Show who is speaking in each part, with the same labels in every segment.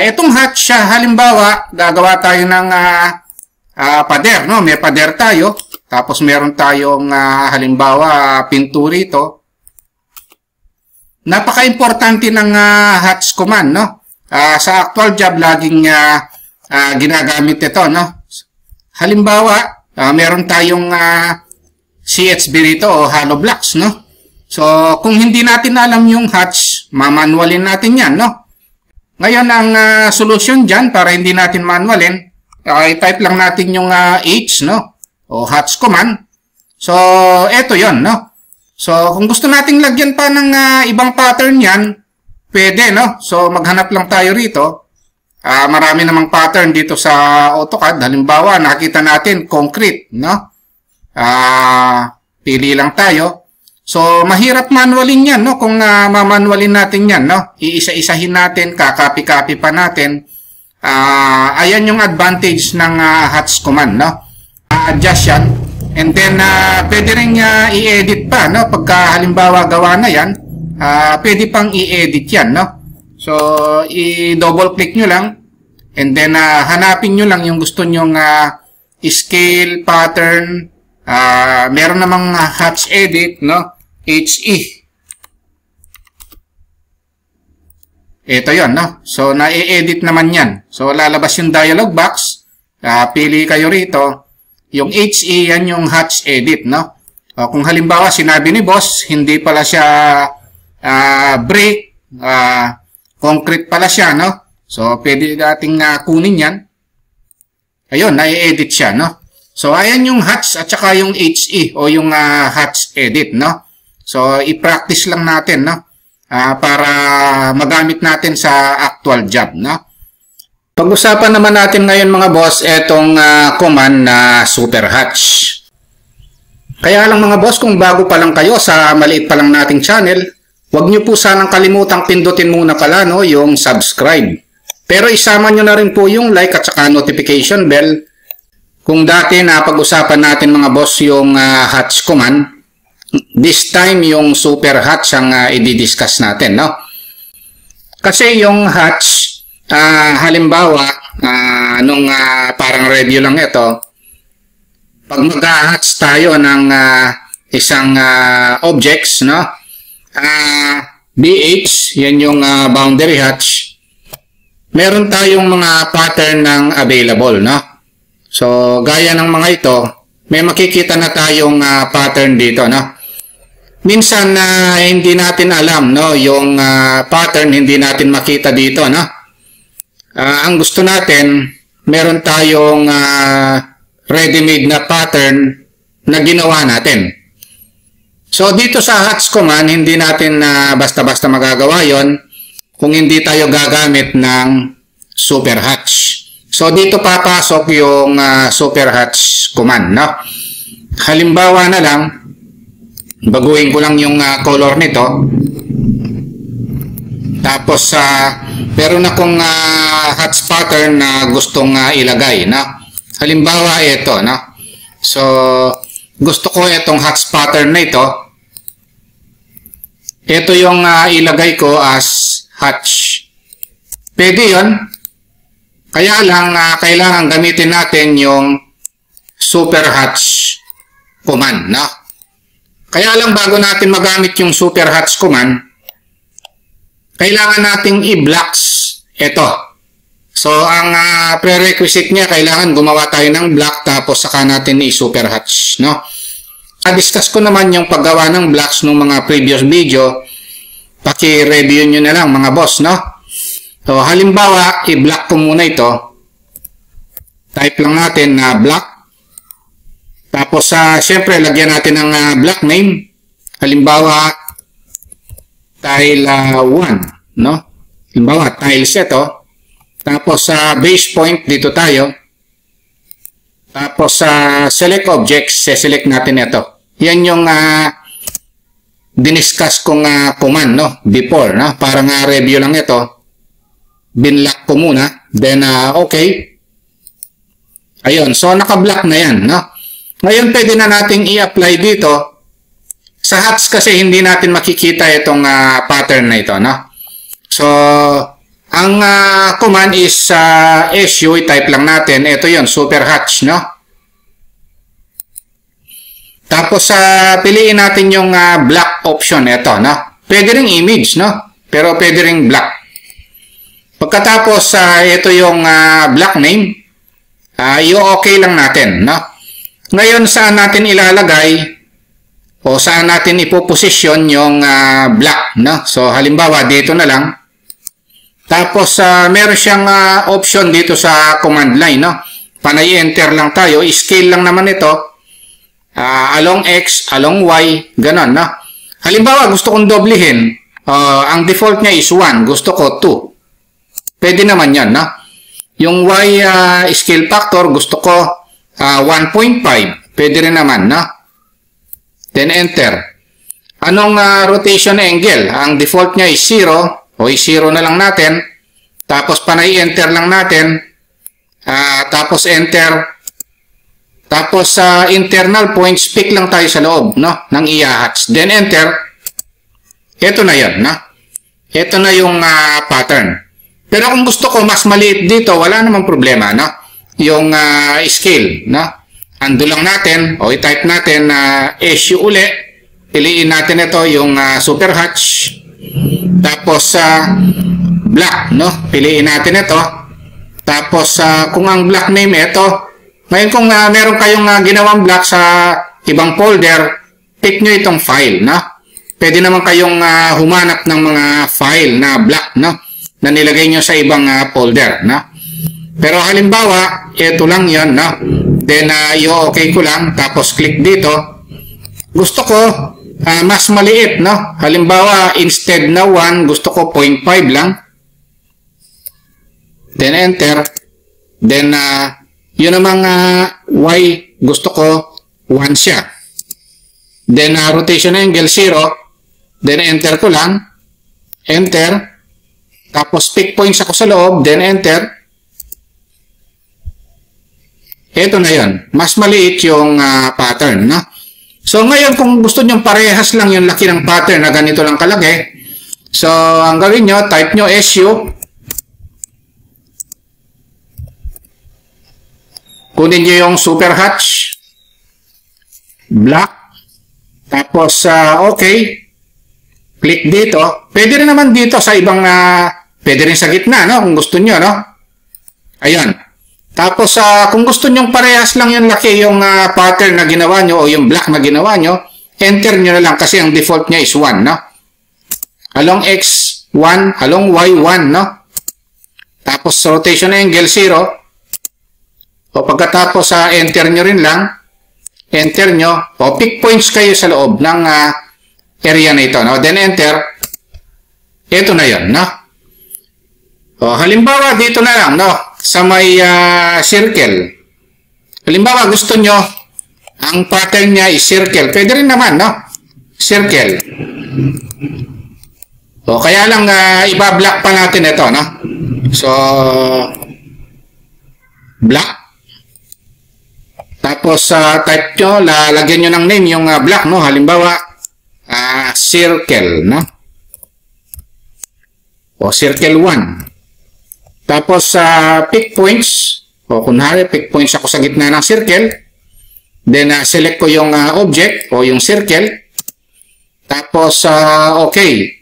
Speaker 1: Itong hatch, halimbawa, gagawa tayo ng pader, no? May pader tayo. Tapos meron tayong halimbawa pinto rito. Napaka-importante ng hatch command, no? Sa actual job laging ginagamit ito, no? Halimbawa, meron tayong CHB rito o hollow blocks, no? So kung hindi natin alam yung hatch, mamanualin natin 'yan, no? Ngayon ang solution diyan para hindi natin manualin, i-type lang natin yung H, no? O hatch command. So, eto yon, no? So, kung gusto nating lagyan pa ng ibang pattern yan, pwede, no? So, maghanap lang tayo rito. Marami namang pattern dito sa AutoCAD. Halimbawa, nakita natin concrete, no? Pili lang tayo. So, mahirap manualin yan, no? Kung mamanualin natin yan, no? Iisa-isahin natin, kakopy-copy pa natin. Ayan yung advantage ng hatch command, no? Adjust yan. And then, pwede rin i-edit pa, no? Pagka halimbawa gawa na yan, pwede pang i-edit yan, no? So, i-double click nyo lang. And then, hanapin nyo lang yung gusto nyong scale, pattern. Meron namang hatch edit, no? HE. Ito yon, no? So, na-edit naman yan. So, lalabas yung dialog box. Pili kayo rito. Yung HE, yan yung hatch edit, no? Kung halimbawa, sinabi ni boss, hindi pala siya brick, concrete pala siya, no? So, pwede nating kunin yan. Ayun, na-edit siya, no? So, ayan yung hatch at saka yung HE o yung hatch edit, no? So, i-practice lang natin, no? Para magamit natin sa actual job, no? Pag-usapan naman natin ngayon mga boss, etong command na super hatch. Kaya lang mga boss, kung bago pa lang kayo sa maliit pa lang nating channel, huwag nyo po sanang kalimutang pindutin muna pala, no, yung subscribe. Pero isama nyo na rin po yung like at saka notification bell. Kung dati na pag-usapan natin mga boss yung hatch command, this time yung super hatch ang i-discuss natin, no? Kasi yung hatch, halimbawa, nung parang review lang ito, pag mag-hatch tayo ng isang objects, no? BH, yan yung boundary hatch. Meron tayong mga pattern ng available, no? So, gaya ng mga ito, may makikita na tayong pattern dito, no? Minsan hindi natin alam, no, yung pattern hindi natin makita dito, no? Ang gusto natin, meron tayong ready-made na pattern na ginawa natin. So dito sa hatch command, hindi natin basta-basta magagawa 'yon kung hindi tayo gagamit ng super hatch. So dito papasok yung super hatch command, no? Halimbawa na lang, baguhin ko lang yung color nito. Tapos, meron akong hatch pattern na gustong ilagay, no? Halimbawa, ito, no? So, gusto ko itong hatch pattern na ito. Ito yung ilagay ko as hatch. Pwede yun. Kaya lang, kailangan gamitin natin yung super hatch command, no? Kaya lang bago natin magamit yung super hatch command, kailangan nating i-blocks ito. So, ang prerequisite niya, kailangan gumawa tayo ng block tapos saka natin i-super hatch, no? Na-discuss ko naman yung paggawa ng blocks ng mga previous video. Paki-review nyo na lang mga boss, no? So, halimbawa, i-block ko muna ito. Type lang natin na block. Tapos, syempre, lagyan natin ng block name. Halimbawa, tile 1, no? Halimbawa, tiles ito. Tapos, sa base point, dito tayo. Tapos, sa select objects, select natin ito. Yan yung diniscuss kong command, no? Before, no? Parang review lang ito. Binlock ko muna. Then, okay. Ayun. So, naka-block na yan, no? Ngayon, pwede na nating i-apply dito. Sa hatch kasi hindi natin makikita itong pattern na ito, no? So, Ang command is SU, i-type lang natin. Ito yon, super hatch, no? Tapos piliin natin yung black option. Ito, no? Pwede ring image, no? Pero pwede ring black. Pagkatapos, ito yung black name. I-okay lang natin, no? Ngayon, saan natin ilalagay o saan natin ipoposisyon yung black, no? So, halimbawa, dito na lang. Tapos, meron siyang option dito sa command line, no? Panay enter lang tayo. I-scale lang naman ito. Along X, along Y, ganon, no? Halimbawa, gusto kong doblehin. Ang default niya is 1. Gusto ko 2. Pwede naman yan, no? Yung Y scale factor, gusto ko 1.5. Pwede rin naman, no? Then enter. Anong rotation angle? Ang default niya is 0. O i-0 na lang natin. Tapos panay enter lang natin. Tapos enter. Tapos sa internal points, pick lang tayo sa loob, no? Ng i-hatch. Then enter. Ito na yan, no? Ito na yung pattern. Pero kung gusto ko mas maliit dito, wala namang problema, no? Yung scale, no? Ando lang natin, o i-type natin SU uli. Piliin natin ito, yung super hatch. Tapos black, no? Piliin natin ito. Tapos kung ang black name ito, ngayon kung meron kayong ginawang black sa ibang folder, pick nyo itong file, no? Pwede naman kayong humanap ng mga file na black, no? Na nilagay nyo sa ibang folder, no? Pero halimbawa, ito lang yon, no? Then i-okay ko lang, tapos click dito. Gusto ko mas maliit, no? Halimbawa, instead na 1, gusto ko 0.5 lang. Then enter. Then yun namang Y, gusto ko 1 siya. Then rotation angle 0. Then enter ko lang. Enter. Tapos pick points ako sa loob. Then enter. Ito na yun. Mas maliit yung pattern, no? So ngayon kung gusto nyo parehas lang yung laki ng pattern na ganito lang kalaki. So ang gawin nyo, type nyo SU. Kunin nyo yung super hatch. Black. Tapos okay. Click dito. Pwede rin naman dito sa ibang, pwede rin sa gitna, no? Kung gusto nyo, no? Ayan. Tapos, kung gusto nyo parehas lang yung laki, yung pattern na ginawa nyo o yung black na ginawa nyo, enter nyo na lang kasi ang default niya is 1, no? Along X, 1. Along Y, 1, no? Tapos, rotation angle, 0. O pagkatapos, enter nyo rin lang. Enter nyo. O pick points kayo sa loob ng area na ito, no? Then enter. Ito na yun, no? O, halimbawa, dito na lang, no? Sa may circle. Halimbawa, gusto nyo, ang pattern niya is circle. Pwede rin naman, no? Circle. O, kaya lang, iba-black pa natin ito, no? So, black. Tapos, type nyo, lalagyan nyo ng name yung black, no? Halimbawa, circle, no? O, circle 1. Tapos, pick points. O, kunwari, pick points ako sa gitna ng circle. Then, select ko yung object o yung circle. Tapos, okay.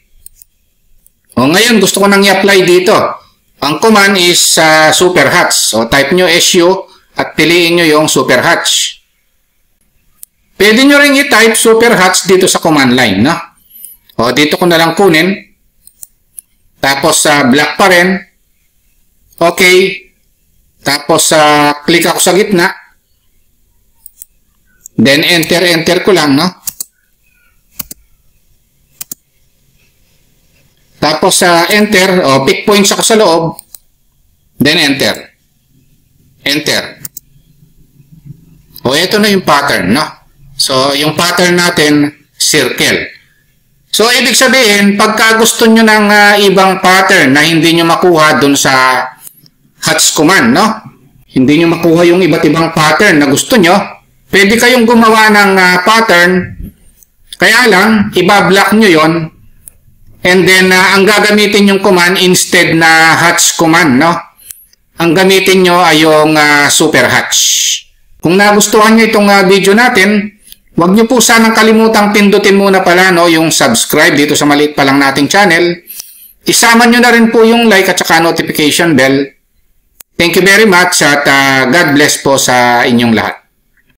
Speaker 1: O, ngayon, gusto ko nang i-apply dito. Ang command is super hatch. O, type nyo SU at piliin nyo yung super hatch. Pwede nyo rin i-type super hatch dito sa command line, no? O, dito ko na lang kunin. Tapos, black pa rin. Okay. Tapos, click ako sa gitna. Then, enter ko lang, no? Tapos, enter. O, pick points ako sa loob. Then, enter. Enter. O, ito na yung pattern, no? So, yung pattern natin, circle. So, ibig sabihin, pagka gusto nyo ng ibang pattern na hindi nyo makuha dun sa hatch command, no? Hindi nyo makuha yung iba't ibang pattern na gusto nyo, pwede kayong gumawa ng pattern, kaya lang, iba-block nyo yon And then, ang gagamitin yung command instead na hatch command, no? Ang gamitin nyo ay yung super hatch. Kung nagustuhan nyo itong video natin, huwag nyo po sanang kalimutang pindutin muna pala, no, yung subscribe dito sa maliit pa lang nating channel. Isama nyo na rin po yung like at saka notification bell. Thank you very much at God bless po sa inyong lahat.